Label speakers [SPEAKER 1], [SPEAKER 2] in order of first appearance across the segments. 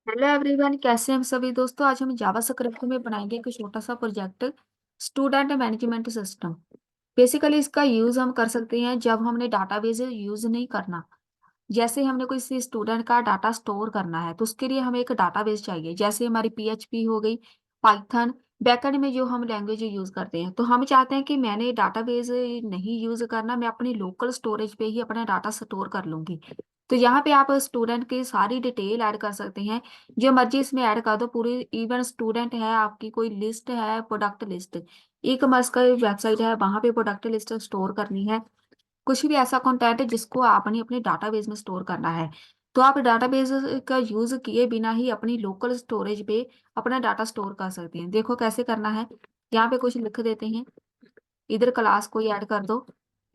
[SPEAKER 1] Hello everyone, कैसे हैं हम सभी दोस्तों। आज हम जावा स्क्रिप्ट में बनाएंगे एक छोटा सा project, student management system. Basically इसका यूज हम कर सकते हैं जब हमने डाटाबेस यूज नहीं करना। जैसे हमने कोई स्टूडेंट का डाटा स्टोर करना है तो उसके लिए हमें एक डाटाबेस चाहिए। जैसे हमारी पीएचपी हो गई, पाइथन, बैकएंड में जो हम लैंग्वेज यूज करते हैं, तो हम चाहते हैं कि मैंने डाटाबेस नहीं यूज करना, मैं अपनी लोकल स्टोरेज पे ही अपना डाटा स्टोर कर लूंगी। तो यहाँ पे आप स्टूडेंट की सारी डिटेल ऐड कर सकते हैं, जो मर्जी इसमें ऐड कर दो पूरी। इवन स्टूडेंट है, आपकी कोई लिस्ट है, प्रोडक्ट लिस्ट, ई कॉमर्स का वेबसाइट है, वहां पे प्रोडक्ट लिस्ट स्टोर करनी है। कुछ भी ऐसा कंटेंट है जिसको आपने अपने डाटाबेस में स्टोर करना है, तो आप डाटाबेस का यूज किए बिना ही अपनी लोकल स्टोरेज पे अपना डाटा स्टोर कर सकते हैं। देखो कैसे करना है। यहाँ पे कुछ लिख देते हैं, इधर क्लास कोई ऐड कर दो,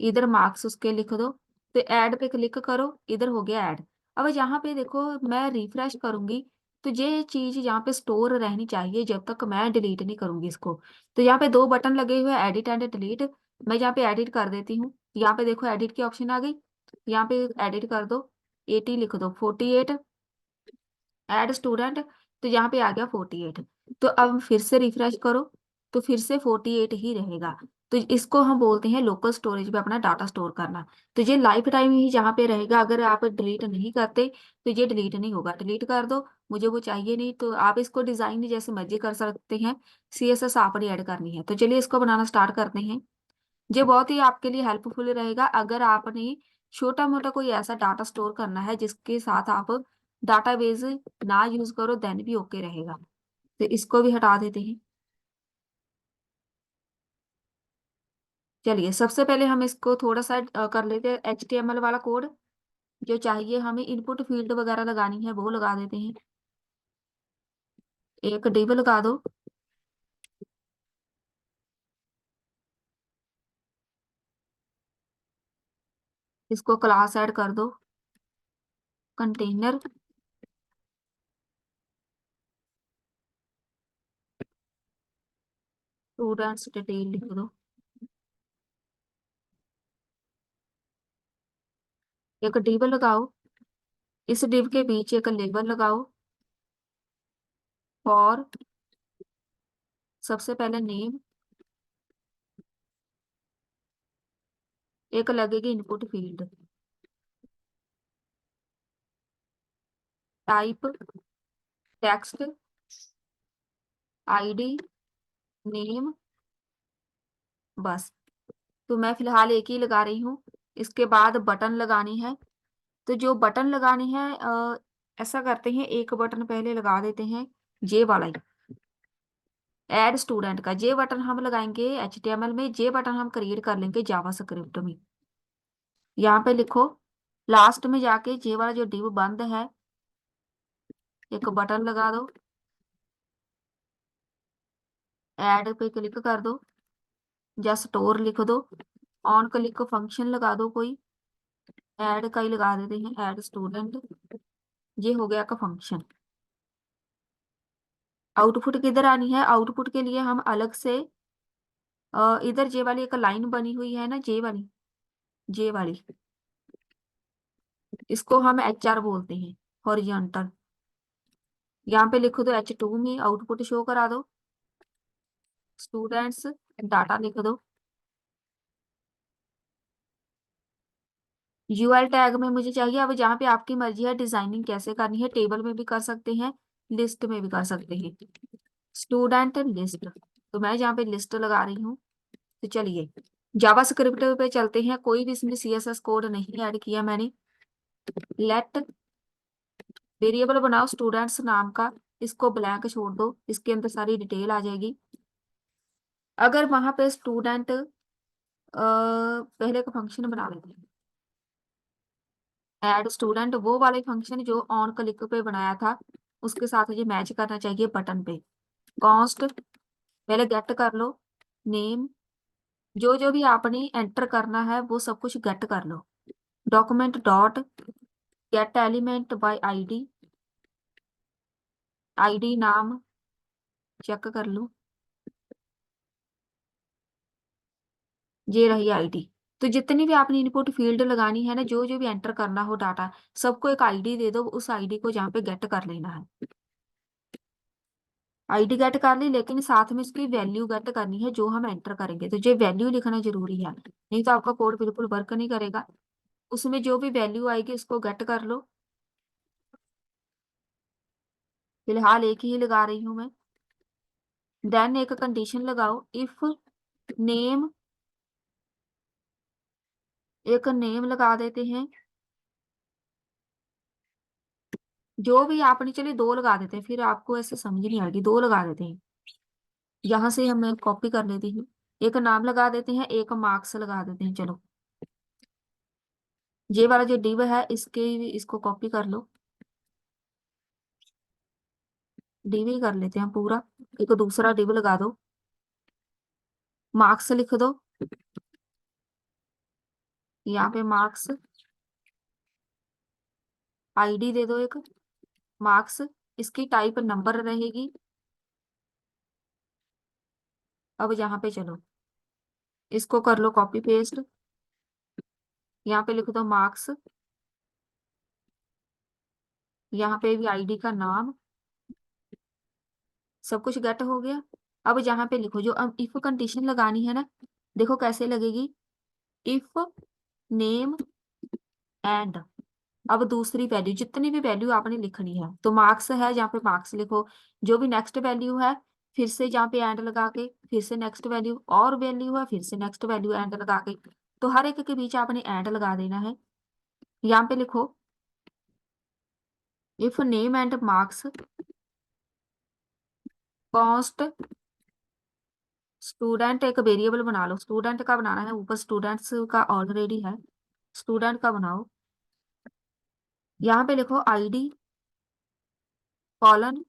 [SPEAKER 1] इधर मार्क्स उसके लिख दो। तो ऐड पे क्लिक करो, इधर हो गया ऐड। अब यहाँ पे देखो, मैं रिफ्रेश करूंगी तो ये चीज यहाँ पे स्टोर रहनी चाहिए जब तक मैं डिलीट नहीं करूंगी इसको। तो यहाँ पे दो बटन लगे हुए हैं, एडिट एंड डिलीट। मैं यहाँ पे एडिट कर देती हूँ। यहाँ पे देखो एडिट की ऑप्शन आ गई, यहाँ पे एडिट कर दो, 80 लिख दो, 48, ऐड स्टूडेंट। तो यहाँ पे आ गया 48। तो अब फिर से रिफ्रेश करो, तो फिर से 48 ही रहेगा। तो इसको हम बोलते हैं लोकल स्टोरेज पे अपना डाटा स्टोर करना। तो ये लाइफ टाइम ही जहाँ पे रहेगा, अगर आप डिलीट नहीं करते तो ये डिलीट नहीं होगा। डिलीट कर दो, मुझे वो चाहिए नहीं। तो आप इसको डिजाइन जैसे मर्जी कर सकते हैं, सीएसएस आपने ऐड करनी है। तो चलिए इसको बनाना स्टार्ट करते हैं। ये बहुत ही आपके लिए हेल्पफुल रहेगा अगर आपने छोटा मोटा कोई ऐसा डाटा स्टोर करना है जिसके साथ आप डाटाबेस ना यूज करो, देन भी ओके रहेगा। तो इसको भी हटा देते हैं। चलिए सबसे पहले हम इसको थोड़ा सा कर लेते हैं HTML वाला कोड। जो चाहिए हमें इनपुट फील्ड वगैरह लगानी है वो लगा देते हैं। एक डिव लगा दो, इसको क्लास ऐड कर दो, कंटेनर, स्टूडेंट्स डिटेल लिख दो। एक डिव लगाओ, इस डिव के बीच एक लेबल लगाओ फॉर, सबसे पहले नेम, एक लगेगी input field, type text, ID, name, बस। तो मैं फिलहाल एक ही लगा रही हूँ। इसके बाद बटन लगानी है। तो जो बटन लगानी है, ऐसा करते हैं, एक बटन पहले लगा देते हैं, जे वाला ही, ऐड स्टूडेंट का जे बटन हम लगाएंगे HTML में, जे बटन हम क्रिएट कर लेंगे जावा स्क्रिप्ट में। यहाँ पे लिखो, लास्ट में जाके जे वाला जो डिव बंद है, एक बटन लगा दो, ऐड पे क्लिक कर दो, या स्टोर लिख दो, ऑन क्लिक फंक्शन लगा दो कोई, ऐड का ही लगा देते हैं, ऐड स्टूडेंट। ये हो गया का फंक्शन। आउटपुट किधर आनी है, आउटपुट के लिए हम अलग से इधर जे वाली एक लाइन बनी हुई है ना, जे वाली, जे वाली, इसको हम HR बोलते हैं, हॉरिजॉन्टल। यहाँ पे लिखो, तो H2 में आउटपुट शो करा दो, स्टूडेंट्स डाटा लिख दो। UL टैग में मुझे चाहिए, अब जहाँ पे आपकी मर्जी है डिजाइनिंग कैसे करनी है, टेबल में भी कर सकते हैं, लिस्ट में भी कर सकते हैं, स्टूडेंट लिस्ट। तो मैं यहाँ पे लिस्ट लगा रही हूँ। तो चलिए जावा स्क्रिप्ट पे चलते हैं। कोई भी इसमें CSS कोड नहीं ऐड किया मैंने। लेट वेरिएबल बनाओ स्टूडेंट्स नाम का, इसको ब्लैंक छोड़ दो, इसके अंदर सारी डिटेल आ जाएगी। अगर वहां पे स्टूडेंट, पहले का फंक्शन बना लेते हैं, ऐड स्टूडेंट, वो वाले फंक्शन जो ऑन क्लिक पे बनाया था उसके साथ ये मैच करना चाहिए बटन पे। कॉन्स्ट पहले गेट कर लो, नेम, जो जो भी आपने एंटर करना है वो सब कुछ गेट कर लो। Document dot get element by ID, ID नाम चेक कर लो, ये रही आईडी। तो जितनी भी आपने इनपुट फील्ड लगानी है ना, जो जो भी एंटर करना हो डाटा, सबको एक आईडी दे दो, उस आईडी को जहाँ पे गेट कर लेना है। आईडी गेट कर ली, लेकिन साथ में इसकी वैल्यू गेट करनी है जो हम एंटर करेंगे, तो ये वैल्यू लिखना जरूरी है, नहीं तो आपका कोड बिल्कुल वर्क नहीं करेगा। उसमें जो भी वैल्यू आएगी उसको गेट कर लो। फिलहाल एक ही लगा रही हूं मैं। देन एक कंडीशन लगाओ, इफ नेम, एक नेम लगा देते हैं, जो भी आपने, चलिए दो लगा देते हैं, फिर आपको ऐसे समझ नहीं आएगी, दो लगा देते हैं। यहाँ से हम कॉपी कर लेती हूँ। एक नाम लगा देते हैं, एक मार्क्स लगा देते हैं। चलो, ये वाला जो डिव है इसके, इसको कॉपी कर लो, डिव ही कर लेते हैं पूरा। एक दूसरा डिव लगा दो, मार्क्स लिख दो, यहाँ पे मार्क्स, आईडी दे दो एक, मार्क्स, इसकी टाइप नंबर रहेगी। अब यहाँ पे चलो, इसको कर लो कॉपी पेस्ट, यहाँ पे लिख दो मार्क्स, यहाँ पे भी आईडी का नाम, सब कुछ गेट हो गया। अब यहाँ पे लिखो, जो अब इफ कंडीशन लगानी है ना, देखो कैसे लगेगी, इफ नेम एंड, अब दूसरी वैल्यू, जितनी भी वैल्यू आपने लिखनी है, तो मार्क्स है जहाँ पे मार्क्स लिखो, जो भी नेक्स्ट वैल्यू है फिर से जहाँ पे एंड लगा के, फिर से नेक्स्ट वैल्यू, और वैल्यू है फिर से नेक्स्ट वैल्यू एंड लगा के, तो हर एक के बीच आपने एंड लगा देना है। यहाँ पे लिखो, if name and marks const student, एक वेरिएबल बना लो, स्टूडेंट का बनाना है, ऊपर स्टूडेंट्स का ऑलरेडी है, स्टूडेंट का बनाओ। यहाँ पे लिखो आईडी कॉलन,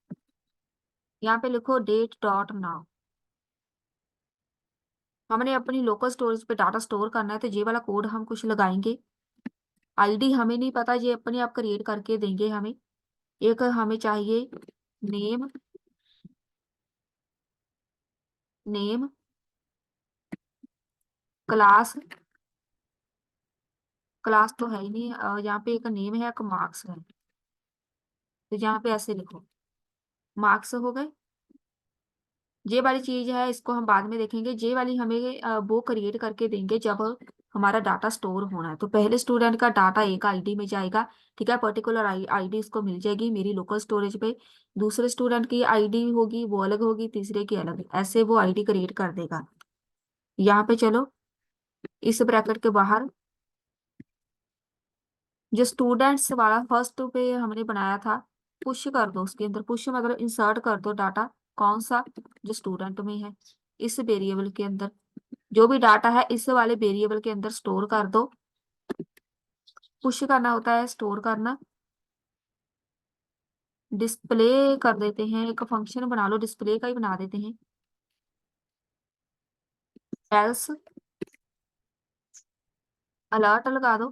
[SPEAKER 1] यहाँ पे लिखो डेट डॉट नाउ। हमने अपनी लोकल स्टोरेज पे डाटा स्टोर करना है, तो ये वाला कोड हम कुछ लगाएंगे। आईडी हमें नहीं पता, ये अपने आप क्रिएट करके देंगे हमें। एक हमें चाहिए नेम, नेम क्लास, क्लास तो है ही नहीं, यहाँ पे एक नेम है, एक मार्क्स है, तो यहाँ पे ऐसे लिखो, मार्क्स हो गए। ये वाली चीज है, इसको हम बाद में देखेंगे, ये वाली हमें वो क्रिएट करके देंगे जब हमारा डाटा स्टोर होना है। तो पहले स्टूडेंट का डाटा एक आईडी में जाएगा, ठीक है, पर्टिकुलर आईडी इसको मिल जाएगी मेरी लोकल स्टोरेज पे। दूसरे स्टूडेंट की आईडी होगी वो अलग होगी, तीसरे की अलग, ऐसे वो आईडी क्रिएट कर देगा। यहाँ पे चलो, इस ब्रैकेट के बाहर जो स्टूडेंट्स वाला फर्स्ट पे हमने बनाया था, पुश कर दो उसके अंदर, पुश मतलब इंसर्ट कर दो डाटा, कौन सा, जो स्टूडेंट में है, इस वेरिएबल के अंदर, जो भी डाटा है इस वाले वेरिएबल के अंदर स्टोर कर दो। पुश करना होता है स्टोर करना। डिस्प्ले कर देते हैं, एक फंक्शन बना लो, डिस्प्ले का ही बना देते हैं, एल्स अलर्ट लगा दो,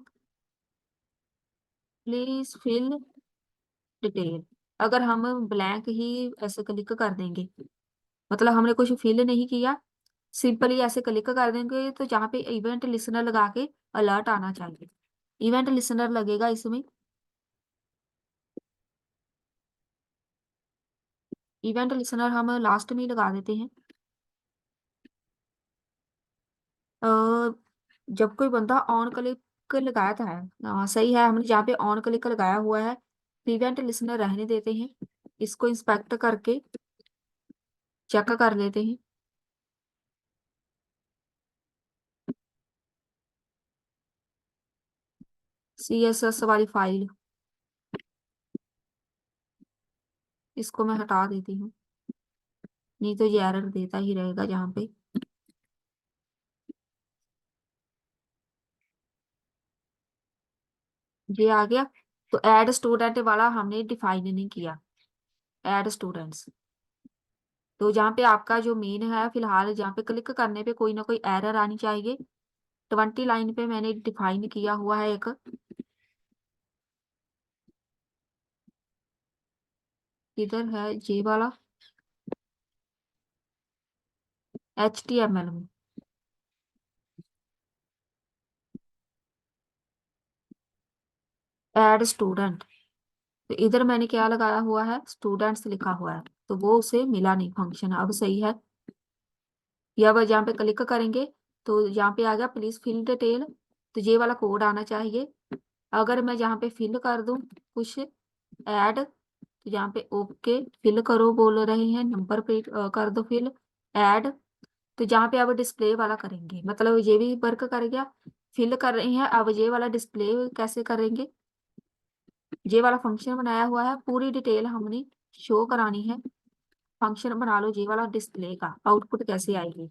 [SPEAKER 1] प्लीज फिल डिटेल। अगर हम ब्लैंक ही ऐसे क्लिक कर देंगे, मतलब हमने कुछ फिल नहीं किया, सिंपली ऐसे क्लिक कर देंगे, तो जहाँ पे इवेंट लिसनर लगा के अलर्ट आना चाहिए, इवेंट लिसनर लगेगा इसमें। इवेंट लिसनर हम लास्ट में ही लगा देते हैं। अ, जब कोई बंदा ऑन क्लिक लगाया था है, हाँ सही है, हमने जहाँ पे ऑन क्लिक लगाया हुआ है, इवेंट लिसनर रहने देते हैं, इसको इंस्पेक्ट करके चेक कर लेते हैं। CSS वाली फाइल, इसको मैं हटा देती हूँ, नहीं तो ये एरर देता ही रहेगा जहाँ पे। ये आ गया। तो ऐड स्टूडेंट वाला हमने डिफाइन नहीं किया, ऐड स्टूडेंट्स, तो जहाँ पे आपका जो मेन है, फिलहाल जहाँ पे क्लिक करने पे कोई ना कोई एरर आनी चाहिए। 20 लाइन पे मैंने डिफाइन किया हुआ है एक, इधर है ये वाला, HTML में, ऐड स्टूडेंट, तो इधर मैंने क्या लगाया हुआ है, स्टूडेंट्स लिखा हुआ है। तो वो उसे मिला नहीं फंक्शन। अब सही है। या अब यहाँ पे क्लिक करेंगे तो यहाँ पे आ गया प्लीज फिल डिटेल, तो ये वाला कोड आना चाहिए। अगर मैं यहाँ पे फिल कर दूं कुछ ऐड, तो यहाँ पे ओके फिल करो बोल रहे हैं, नंबर पे कर दो फिल ऐड। तो जहाँ पे अब डिस्प्ले वाला करेंगे, मतलब ये भी वर्क कर गया। फिल कर रहे हैं, अब ये वाला डिस्प्ले कैसे करेंगे। ये वाला फंक्शन बनाया हुआ है, पूरी डिटेल हमने शो करानी है। फंक्शन बना लो ये वाला डिस्प्ले का, आउटपुट कैसे आएगी।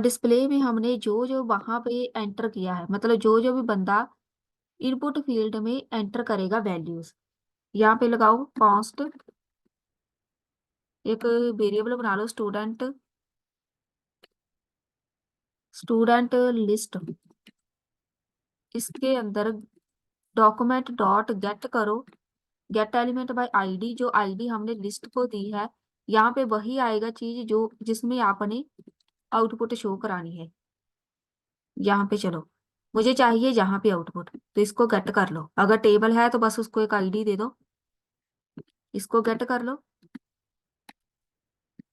[SPEAKER 1] डिस्प्ले में हमने जो जो वहां पे एंटर किया है, मतलब जो जो भी बंदा इनपुट फील्ड में एंटर करेगा वैल्यूज, यहाँ पे लगाओ कॉस्ट। एक वेरिएबल बना लो स्टूडेंट, स्टूडेंट लिस्ट। इसके अंदर डॉक्यूमेंट डॉट गेट करो, गेट एलिमेंट बाय आईडी, जो आईडी हमने लिस्ट को दी है। यहाँ पे वही आएगा चीज जो जिसमें आपने आउटपुट शो करानी है। यहाँ पे चलो, मुझे चाहिए यहाँ पे आउटपुट, तो इसको गेट कर लो। अगर टेबल है तो बस उसको एक आईडी दे दो, इसको गेट कर लो।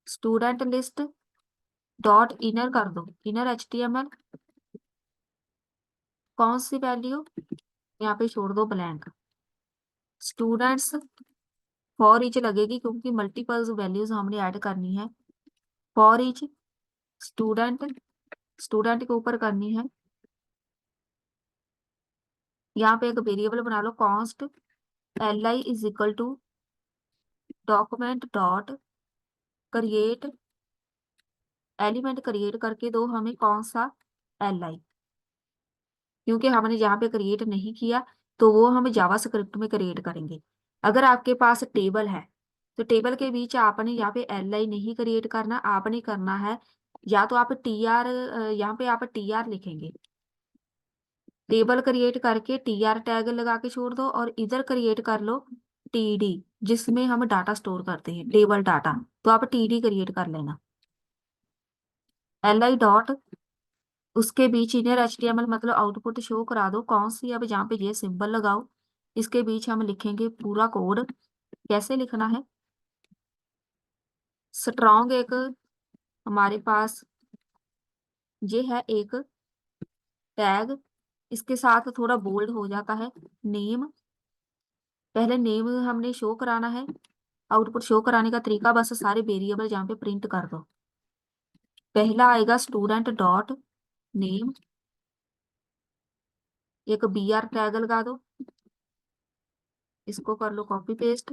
[SPEAKER 1] स्टूडेंट लिस्ट डॉट इनर कर दो, इनर एचटीएमएल। कौन सी वैल्यू, यहाँ पे छोड़ दो ब्लैंक। स्टूडेंट्स फॉर ईच लगेगी क्योंकि मल्टीपल वैल्यूज हमने ऐड करनी है। फॉर ईच स्टूडेंट, स्टूडेंट के ऊपर करनी है। यहाँ पे एक वेरिएबल बना लो const L I is equal to document dot create element, create करके दो हमें कौन सा एल आई, क्योंकि हमने यहाँ पे क्रिएट नहीं किया तो वो हम जावा स्क्रिप्ट में क्रिएट करेंगे। अगर आपके पास टेबल है तो टेबल के बीच आपने यहाँ पे एल आई नहीं क्रिएट करना, आपने करना है या तो आप टी आर, यहाँ पे आप टी आर लिखेंगे, टेबल क्रिएट करके टी आर टैग लगा के छोड़ दो, और इधर क्रिएट कर लो टी डी, जिसमें हम डाटा स्टोर करते हैं टेबल डाटा, तो आप टी डी क्रिएट कर लेना। एल आई डॉट उसके बीच इनर एचटीएमएल, मतलब आउटपुट शो करा दो कौन सी, अब जहाँ पे ये सिंबल लगाओ इसके बीच हम लिखेंगे पूरा कोड। कैसे लिखना है, स्ट्रॉन्ग एक हमारे पास ये है एक टैग, इसके साथ थोड़ा बोल्ड हो जाता है नेम। पहले नेम हमने शो कराना है, आउटपुट शो कराने का तरीका बस सारे वेरिएबल जहाँ पे प्रिंट कर दो। पहला आएगा स्टूडेंट डॉट नेम, एक बी आर टैग लगा दो, इसको कर लो कॉपी पेस्ट।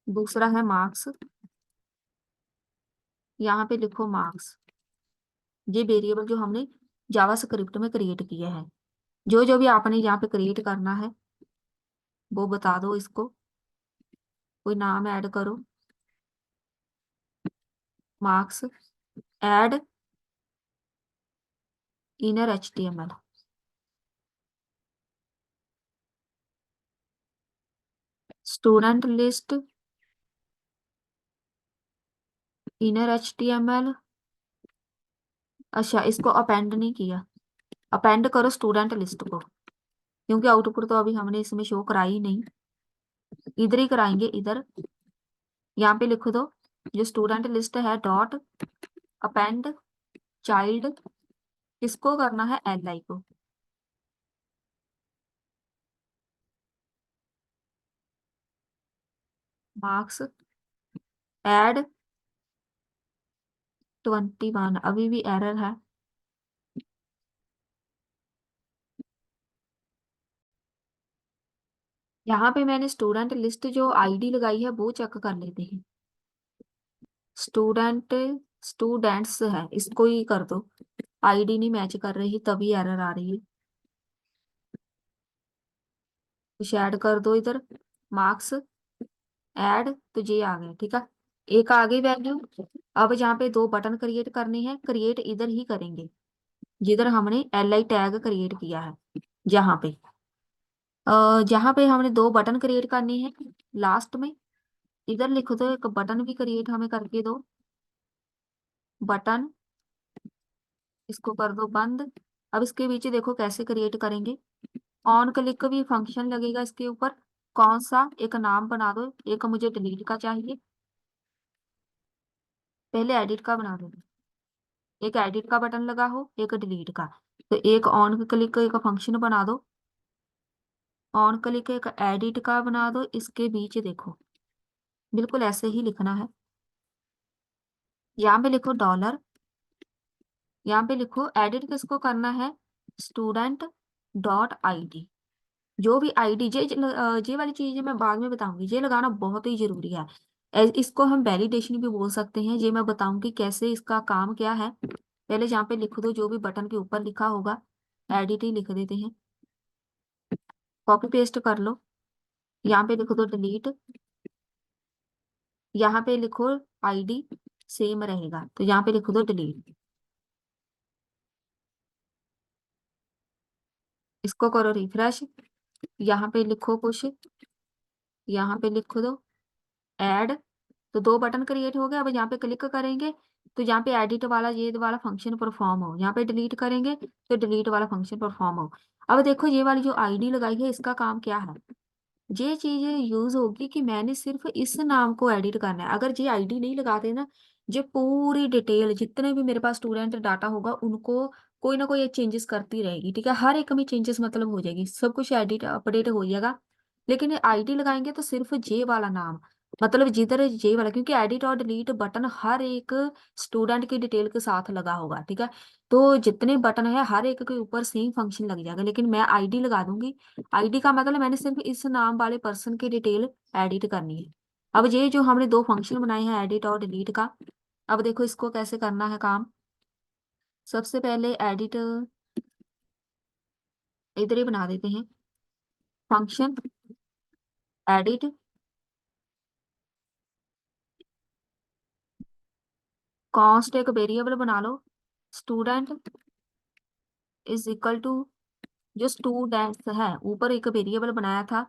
[SPEAKER 1] दूसरा है मार्क्स, यहाँ पे लिखो मार्क्स, ये वेरिएबल जो हमने जावा स्क्रिप्ट में क्रिएट किया है। जो जो भी आपने यहाँ पे क्रिएट करना है वो बता दो इसको, कोई नाम ऐड करो, marks add inner HTML. Student list inner HTML, अच्छा इसको अपेंड नहीं किया, अपेंड करो स्टूडेंट लिस्ट को, क्योंकि आउटपुट तो अभी हमने इसमें शो कराई नहीं, इधर ही कराएंगे इधर। यहाँ पे लिख दो जो स्टूडेंट लिस्ट है डॉट अपेंड चाइल्ड, किसको करना है एल आई को। मार्क्स ऐड 21, अभी भी एरर है। यहाँ पे मैंने स्टूडेंट लिस्ट जो आईडी लगाई है वो चेक कर लेते हैं। स्टूडेंट स्टूडेंट्स है, इसको ही कर दो, आईडी नहीं मैच कर रही तभी एरर आ रही है। कुछ ऐड कर दो इधर, मार्क्स ऐड, तो ये आ गया ठीक है, एक आ गई वैल्यू। अब जहाँ पे दो बटन क्रिएट करने हैं, क्रिएट इधर ही करेंगे जिधर हमने एल आई टैग क्रिएट किया है। जहाँ पे जहाँ पे हमने दो बटन क्रिएट करने हैं लास्ट में, इधर लिखो तो एक बटन भी क्रिएट हमें करके दो, बटन, इसको कर दो बंद। अब इसके पीछे देखो कैसे क्रिएट करेंगे, ऑन क्लिक भी फंक्शन लगेगा इसके ऊपर, कौन सा एक नाम बना दो, एक मुझे डिलीट का चाहिए। पहले एडिट का बना दो, एक एडिट का बटन लगा हो, एक डिलीट का। तो एक ऑन क्लिक का एक फंक्शन बना दो, ऑन क्लिक एक एडिट का बना दो, इसके बीच देखो बिल्कुल ऐसे ही लिखना है। यहाँ पे लिखो डॉलर, यहाँ पे लिखो एडिट किसको करना है, स्टूडेंट डॉट ID। जो भी आईडी ये वाली चीजें मैं बाद में बताऊंगी, ये लगाना बहुत ही जरूरी है। इसको हम वैलिडेशन भी बोल सकते हैं, ये मैं बताऊंगी कैसे, इसका काम क्या है। पहले यहाँ पे लिख दो जो भी बटन के ऊपर लिखा होगा, एडिट ही लिख देते हैं, कॉपी पेस्ट कर लो। यहाँ पे लिख दो डिलीट, यहाँ पे लिखो ID सेम रहेगा, तो यहाँ पे लिख दो डिलीट। इसको करो रिफ्रेश, यहाँ पे लिखो कुछ, यहाँ पे लिख दो ऐड। तो दो बटन क्रिएट हो गए। अब यहाँ पे क्लिक करेंगे तो यहाँ पे एडिट वाला ये वाला फंक्शन परफॉर्म हो, यहाँ पे डिलीट करेंगे तो डिलीट वाला फंक्शन परफॉर्म हो। अब देखो ये वाली जो आईडी लगाई है इसका काम क्या है, ये चीज यूज होगी कि मैंने सिर्फ इस नाम को एडिट करना है। अगर ये आईडी नहीं लगाते ना, ये पूरी डिटेल जितने भी मेरे पास स्टूडेंट डाटा होगा उनको कोई ना कोई एक चेंजेस करती रहेगी, ठीक है, हर एक में चेंजेस मतलब हो जाएगी, सब कुछ एडिट अपडेट हो जाएगा। लेकिन आईडी लगाएंगे तो सिर्फ जे वाला नाम, मतलब जिधर जे वाला, क्योंकि एडिट और डिलीट बटन हर एक स्टूडेंट की डिटेल के साथ लगा होगा, ठीक है। तो जितने बटन है हर एक के ऊपर सेम फंक्शन लग जाएगा, लेकिन मैं आईडी लगा दूंगी। आईडी का मतलब मैंने सिर्फ इस नाम वाले पर्सन की डिटेल एडिट करनी है। अब ये जो हमने दो फंक्शन बनाए हैं एडिट और डिलीट का, अब देखो इसको कैसे करना है काम। सबसे पहले एडिट इधर ही बना देते हैं, फंक्शन एडिट, कॉन्स्ट एक वेरिएबल बना लो, स्टूडेंट इज इक्वल टू, जो स्टूडेंट्स है ऊपर एक वेरिएबल बनाया था,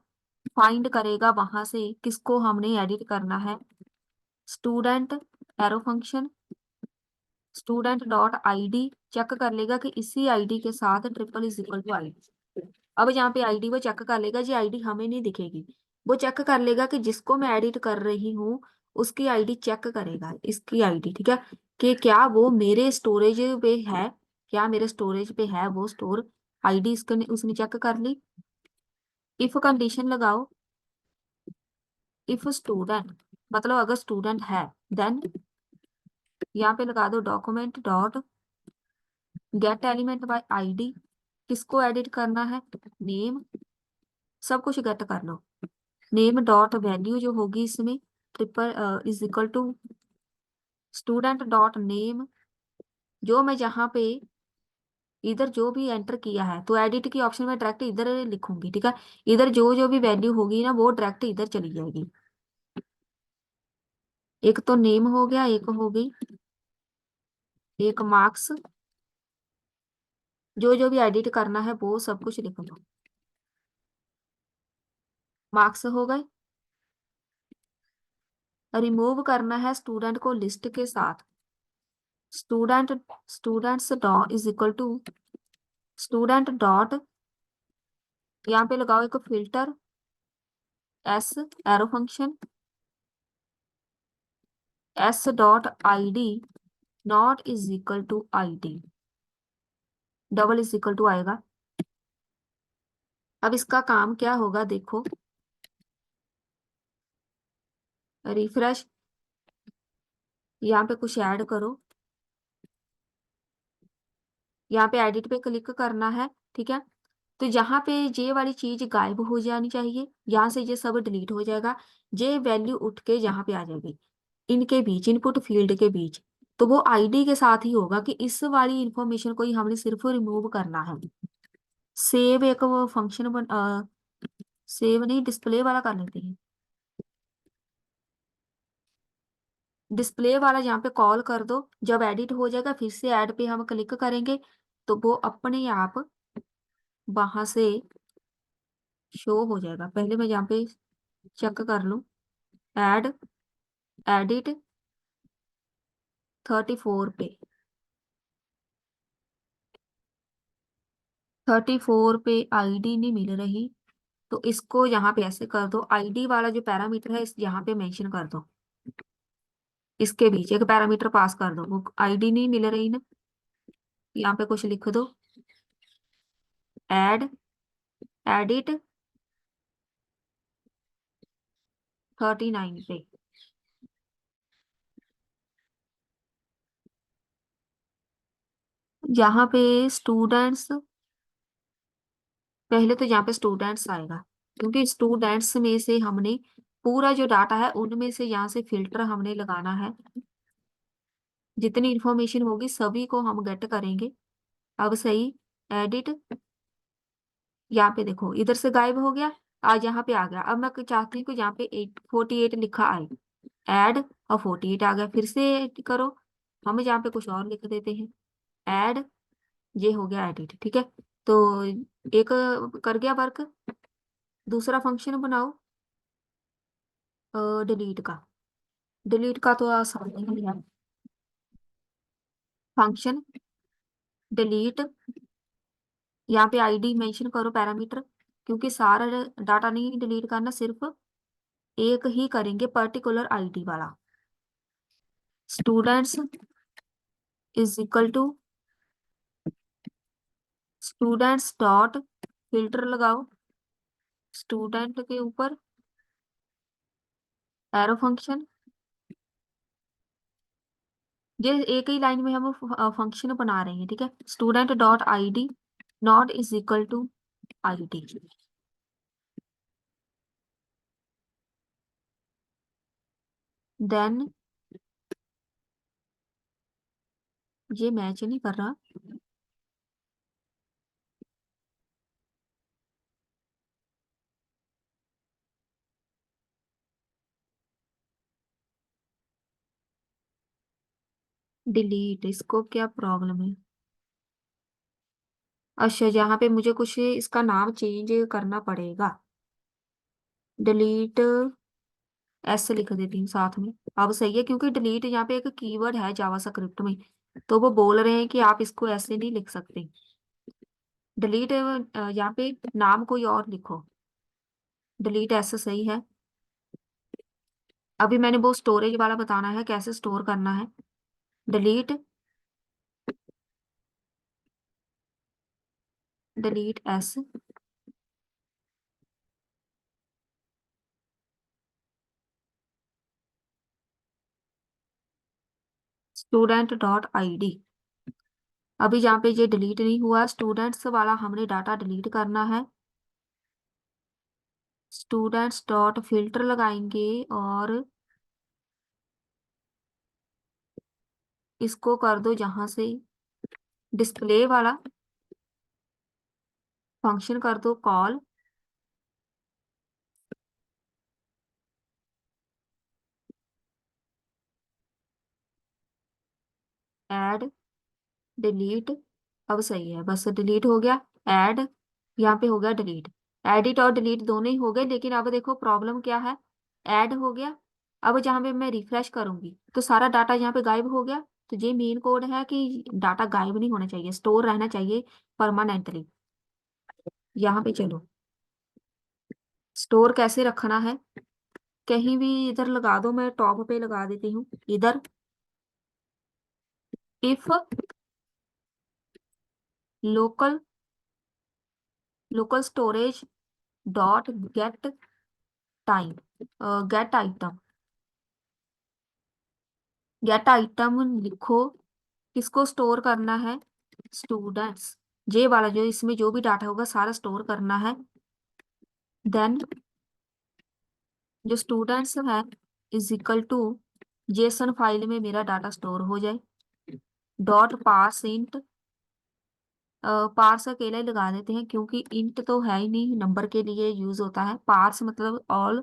[SPEAKER 1] फाइंड करेगा वहां से किसको हमने एडिट करना है, student arrow function, student dot ID check कर लेगा कि इसी आईडी के साथ triple is equal to ID। अब यहाँ पे आईडी वो चेक कर लेगा, जी आईडी हमें नहीं दिखेगी, वो चेक कर लेगा कि जिसको मैं एडिट कर रही हूँ उसकी आईडी चेक करेगा, इसकी आईडी, ठीक है, कि क्या वो मेरे स्टोरेज पे है, क्या मेरे स्टोरेज पे है वो स्टोर आईडी, इसको उसने चेक कर ली। इफ कंडीशन लगाओ, इफ स्टूडेंट, मतलब अगर स्टूडेंट है, देन यहाँ पे लगा दो document dot get element bye ID, किसको एडिट करना है, नेम, सब कुछ गेट कर लो। नेम डॉट वैल्यू जो होगी इसमें triple is equal to student dot name, जो मैं यहाँ पे इधर जो भी एंटर किया है तो एडिट की ऑप्शन में डायरेक्ट इधर लिखूंगी, ठीक है, इधर जो जो भी वैल्यू होगी ना वो डायरेक्ट इधर चली जाएगी। एक तो नेम हो गया, एक हो गई, एक मार्क्स, जो जो भी एडिट करना है वो सब कुछ लिख लो, मार्क्स हो गए। रिमूव करना है स्टूडेंट को लिस्ट के साथ, student students dot is equal to student dot, यहाँ पे लगाओ एक filter S arrow function, S dot ID not is equal to ID, double is equal to आएगा। अब इसका काम क्या होगा देखो, रिफ्रेश, यहाँ पे कुछ ऐड करो, यहाँ पे एडिट पे क्लिक करना है, ठीक है। तो यहाँ पे ये वाली चीज गायब हो जानी चाहिए, यहाँ से ये सब डिलीट हो जाएगा, ये वैल्यू उठ के यहाँ पे आ जाएगी, इनके बीच इनपुट फील्ड के बीच। तो वो आईडी के साथ ही होगा कि इस वाली इंफॉर्मेशन को ही हमने सिर्फ रिमूव करना है। सेव एक वो फंक्शन सेव नहीं डिस्प्ले वाला कर लेते हैं, डिस्प्ले वाला यहाँ पे कॉल कर दो, जब एडिट हो जाएगा फिर से ऐड पे हम क्लिक करेंगे तो वो अपने आप वहां से शो हो जाएगा। पहले मैं यहाँ पे चेक कर लूँ, ऐड एडिट 34 पे, 34 पे आईडी नहीं मिल रही, तो इसको यहाँ पे ऐसे कर दो, आईडी वाला जो पैरामीटर है इस यहाँ पे मेंशन कर दो, इसके बीच एक पैरामीटर पास कर दो, वो आईडी नहीं मिल रही ना, यहाँ पे कुछ लिख दो, एड एडिट 39 पे। यहाँ पे स्टूडेंट्स, पहले तो यहाँ पे स्टूडेंट्स आएगा, क्योंकि स्टूडेंट्स में से हमने पूरा जो डाटा है उनमें से यहाँ से फिल्टर हमने लगाना है, जितनी इंफॉर्मेशन होगी सभी को हम गेट करेंगे। अब सही, एडिट, यहाँ पे देखो इधर से गायब हो गया, आज यहाँ पे आ गया। अब मैं चाहती हूँ कि यहाँ पे 48 लिखा आए, ऐड, और 48 आ गया, फिर से करो, हम यहाँ पे कुछ और लिख देते हैं, ऐड, ये हो गया एडिट, ठीक है। तो एक कर गया वर्क, दूसरा फंक्शन बनाओ डिलीट का, डिलीट का तो आसान ही है, फंक्शन डिलीट, यहाँ पे आईडी मेंशन करो पैरामीटर, क्योंकि सारा डाटा नहीं डिलीट करना, सिर्फ एक ही करेंगे पर्टिकुलर आईडी वाला। Students is equal to students dot filter लगाओ, स्टूडेंट के ऊपर एरो फंक्शन, ये एक ही लाइन में हम फंक्शन बना रहे हैं, ठीक है। Student dot ID not is equal to ID, then ये मैच नहीं कर रहा, डिलीट, इसको क्या प्रॉब्लम है। अच्छा, यहाँ पे मुझे कुछ इसका नाम चेंज करना पड़ेगा, डिलीट एस लिख देती हूँ साथ में। अब सही है, क्योंकि डिलीट यहाँ पे एक कीवर्ड है जावास्क्रिप्ट में, तो वो बोल रहे हैं कि आप इसको ऐसे नहीं लिख सकते, डिलीट यहाँ पे नाम कोई और लिखो, डिलीट एस सही है। अभी मैंने वो स्टोरेज वाला बताना है कैसे स्टोर करना है, delete, delete S, student dot ID. अभी जहाँ पे ये डिलीट नहीं हुआ, स्टूडेंट्स वाला हमने डाटा डिलीट करना है, स्टूडेंट्स डॉट फिल्टर लगाएंगे और इसको कर दो जहां से डिस्प्ले वाला फंक्शन कर दो कॉल, ऐड, डिलीट, अब सही है, बस डिलीट हो गया, ऐड, यहाँ पे हो गया डिलीट, एडिट और डिलीट दोनों ही हो गए, लेकिन अब देखो प्रॉब्लम क्या है, ऐड हो गया, अब जहाँ पे मैं रिफ्रेश करूंगी तो सारा डाटा यहाँ पे गायब हो गया। तो ये मेन कोड है कि डाटा गायब नहीं होना चाहिए, स्टोर रहना चाहिए परमानेंटली। यहाँ पे चलो, स्टोर कैसे रखना है, कहीं भी इधर लगा दो, मैं टॉप पे लगा देती हूँ इधर, if local local storage dot get time, gate item, gate item लिखो, किसको स्टोर करना है, स्टूडेंट्स, जे वाला जो इसमें जो भी डाटा होगा सारा स्टोर करना है, देन जो स्टूडेंट्स है is equal to JSON file में मेरा डाटा स्टोर हो जाए, डॉट पार्स इंट, पार्स अकेला ही लगा देते हैं क्योंकि इंट तो है ही नहीं, नंबर के लिए यूज होता है, पार्स मतलब ऑल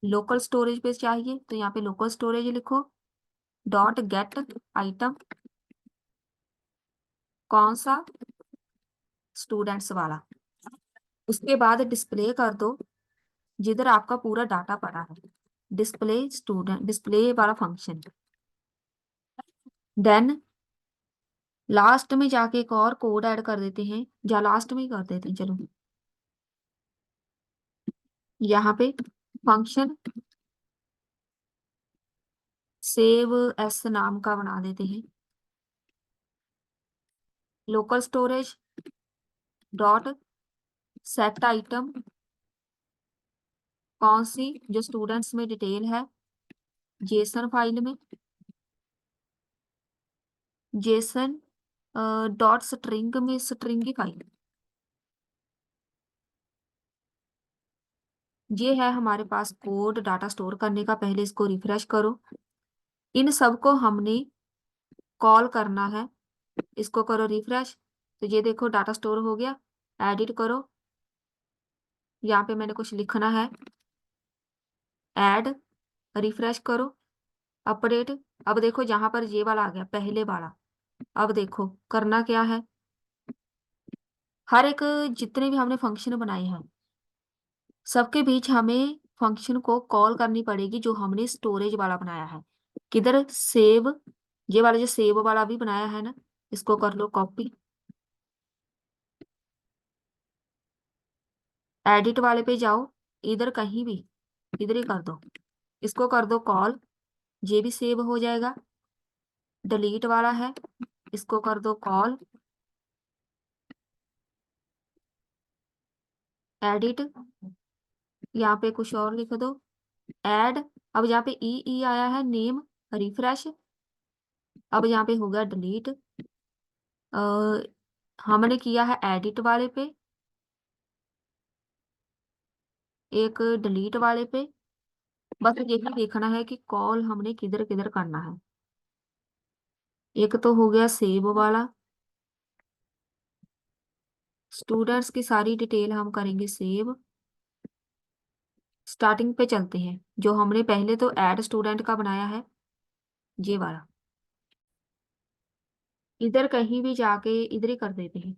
[SPEAKER 1] लोकल स्टोरेज पे चाहिए, तो यहाँ पे लोकल स्टोरेज लिखो, डॉट गेट आइटम, कौन सा, स्टूडेंट्स वाला, उसके बाद डिस्प्ले कर दो जिधर आपका पूरा डाटा पड़ा है, डिस्प्ले स्टूडेंट, डिस्प्ले वाला फंक्शन, देन लास्ट में जाके एक और कोड ऐड कर देते हैं, या लास्ट में ही कर देते हैं चलो, यहाँ पे फंक्शन सेव एस नाम का बना देते हैं। Local storage dot set item कौन सी, जो स्टूडेंट्स में डिटेल है जेसन फाइल में, जेसन डॉट स्ट्रिंग में, स्ट्रिंग की फाइल। ये है हमारे पास कोड डाटा स्टोर करने का। पहले इसको रिफ्रेश करो। इन सबको हमने कॉल करना है। इसको करो रिफ्रेश, तो ये देखो डाटा स्टोर हो गया। एडिट करो, यहाँ पे मैंने कुछ लिखना है, ऐड, रिफ्रेश करो, अपडेट। अब देखो जहां पर ये वाला आ गया, पहले वाला। अब देखो करना क्या है, हर एक जितने भी हमने फंक्शन बनाए हैं सबके बीच हमें फंक्शन को कॉल करनी पड़ेगी जो हमने स्टोरेज वाला बनाया है। किधर, सेव, ये वाला जो सेव वाला भी बनाया है ना, इसको कर लो कॉपी, एडिट वाले पे जाओ, इधर कहीं भी, इधर ही कर दो, इसको कर दो कॉल, ये भी सेव हो जाएगा। डिलीट वाला है, इसको कर दो कॉल, एडिट, यहाँ पे कुछ और लिख दो, ऐड। अब यहाँ पे ई ई आया है नेम, रिफ्रेश। अब यहाँ पे हो गया डिलीट। हमने किया है एडिट वाले पे, एक डिलीट वाले पे। बस यही देखना है कि कॉल हमने किधर किधर करना है। एक तो हो गया सेव वाला, स्टूडेंट्स की सारी डिटेल हम करेंगे सेव। स्टार्टिंग पे चलते हैं, जो हमने पहले तो ऐड स्टूडेंट का बनाया है, ये वाला। इधर कहीं भी जाके इधर ही कर देते हैं।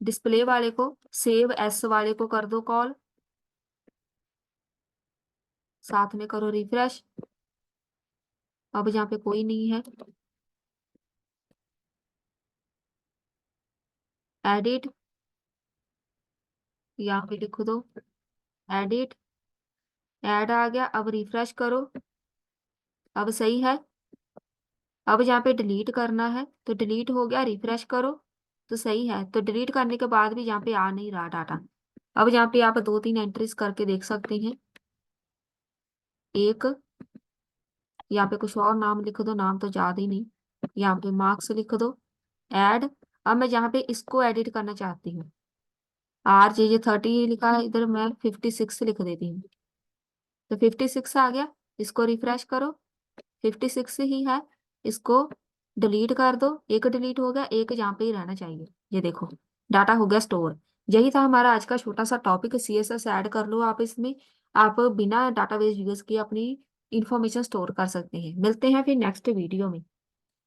[SPEAKER 1] डिस्प्ले वाले को, सेव एस वाले को कर दो कॉल, साथ में करो रिफ्रेश। अब यहाँ पे कोई नहीं है, एडिट, यहाँ पे लिख दो एडिट, ऐड आ गया। अब रिफ्रेश करो, अब सही है। अब यहाँ पे डिलीट करना है तो डिलीट हो गया, रिफ्रेश करो तो सही है। तो डिलीट करने के बाद भी यहाँ पे आ नहीं रहा डाटा। अब यहाँ पे आप दो तीन एंट्रीज करके देख सकते हैं। एक, यहाँ पे कुछ और नाम लिख दो, नाम तो ज्यादा ही नहीं, यहाँ पे मार्क्स लिख दो, ऐड। अब मैं यहाँ पे इसको एडिट करना चाहती हूँ, आर जे 30 लिखा है, इधर मैं 56 लिख देती हूँ, तो 56 आ गया। इसको रिफ्रेश करो, 56 ही है। इसको डिलीट कर दो, एक डिलीट हो गया, एक यहाँ पे ही रहना चाहिए। ये देखो डाटा हो गया स्टोर। यही था हमारा आज का छोटा सा टॉपिक, सीएसएस ऐड कर लो आप इसमें। आप बिना डाटाबेस यूज किए अपनी इंफॉर्मेशन स्टोर कर सकते हैं। मिलते हैं फिर नेक्स्ट वीडियो में।